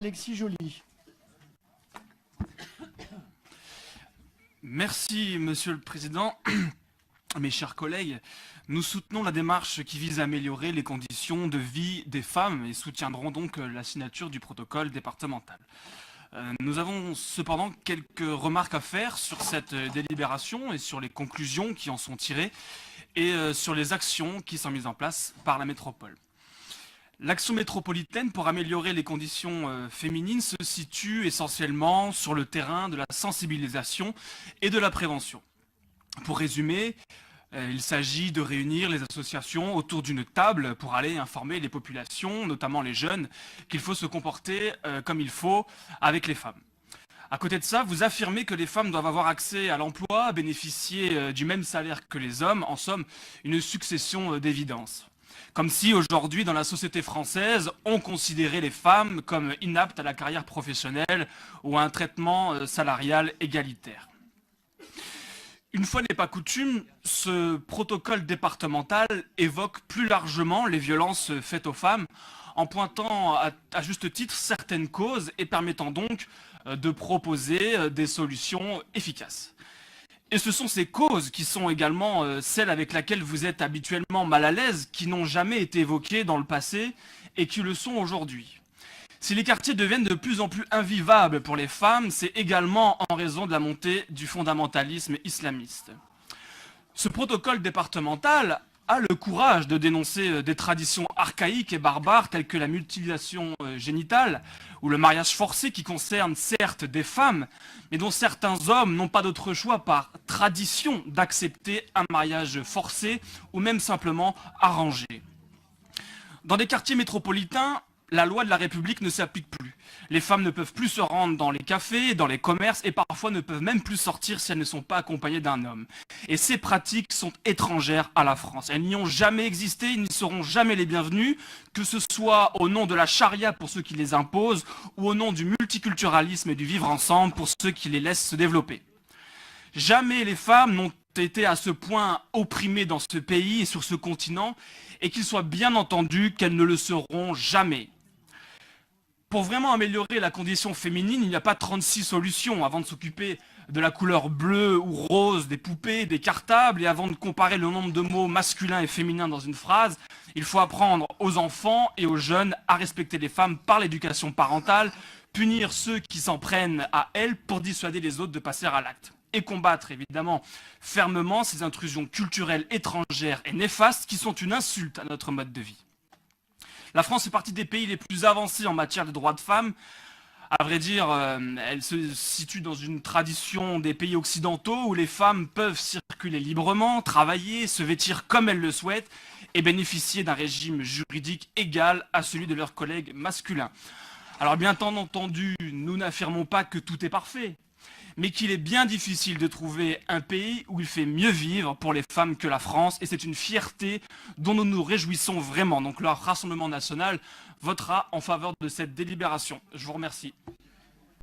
Alexis Joly. Merci, Monsieur le Président. Mes chers collègues, nous soutenons la démarche qui vise à améliorer les conditions de vie des femmes et soutiendrons donc la signature du protocole départemental. Nous avons cependant quelques remarques à faire sur cette délibération et sur les conclusions qui en sont tirées et sur les actions qui sont mises en place par la métropole. L'action métropolitaine pour améliorer les conditions féminines se situe essentiellement sur le terrain de la sensibilisation et de la prévention. Pour résumer, il s'agit de réunir les associations autour d'une table pour aller informer les populations, notamment les jeunes, qu'il faut se comporter comme il faut avec les femmes. À côté de ça, vous affirmez que les femmes doivent avoir accès à l'emploi, bénéficier du même salaire que les hommes, en somme, une succession d'évidences. Comme si aujourd'hui, dans la société française, on considérait les femmes comme inaptes à la carrière professionnelle ou à un traitement salarial égalitaire. Une fois n'est pas coutume, ce protocole départemental évoque plus largement les violences faites aux femmes en pointant à juste titre certaines causes et permettant donc de proposer des solutions efficaces. Et ce sont ces causes qui sont également celles avec lesquelles vous êtes habituellement mal à l'aise, qui n'ont jamais été évoquées dans le passé et qui le sont aujourd'hui. Si les quartiers deviennent de plus en plus invivables pour les femmes, c'est également en raison de la montée du fondamentalisme islamiste. Ce protocole départemental a le courage de dénoncer des traditions archaïques et barbares telles que la mutilation génitale ou le mariage forcé qui concerne certes des femmes, mais dont certains hommes n'ont pas d'autre choix par tradition d'accepter un mariage forcé ou même simplement arrangé. Dans des quartiers métropolitains, la loi de la République ne s'applique plus. Les femmes ne peuvent plus se rendre dans les cafés, dans les commerces et parfois ne peuvent même plus sortir si elles ne sont pas accompagnées d'un homme. Et ces pratiques sont étrangères à la France. Elles n'y ont jamais existé, ils n'y seront jamais les bienvenus, que ce soit au nom de la charia pour ceux qui les imposent ou au nom du multiculturalisme et du vivre ensemble pour ceux qui les laissent se développer. Jamais les femmes n'ont été à ce point opprimées dans ce pays et sur ce continent et qu'il soit bien entendu qu'elles ne le seront jamais. Pour vraiment améliorer la condition féminine, il n'y a pas 36 solutions avant de s'occuper de la couleur bleue ou rose des poupées, des cartables et avant de comparer le nombre de mots masculins et féminins dans une phrase. Il faut apprendre aux enfants et aux jeunes à respecter les femmes par l'éducation parentale, punir ceux qui s'en prennent à elles pour dissuader les autres de passer à l'acte. Et combattre évidemment fermement ces intrusions culturelles étrangères et néfastes qui sont une insulte à notre mode de vie. La France fait partie des pays les plus avancés en matière de droits de femmes. À vrai dire, elle se situe dans une tradition des pays occidentaux où les femmes peuvent circuler librement, travailler, se vêtir comme elles le souhaitent et bénéficier d'un régime juridique égal à celui de leurs collègues masculins. Alors bien entendu, nous n'affirmons pas que tout est parfait, mais qu'il est bien difficile de trouver un pays où il fait mieux vivre pour les femmes que la France, et c'est une fierté dont nous nous réjouissons vraiment. Donc le Rassemblement national votera en faveur de cette délibération. Je vous remercie.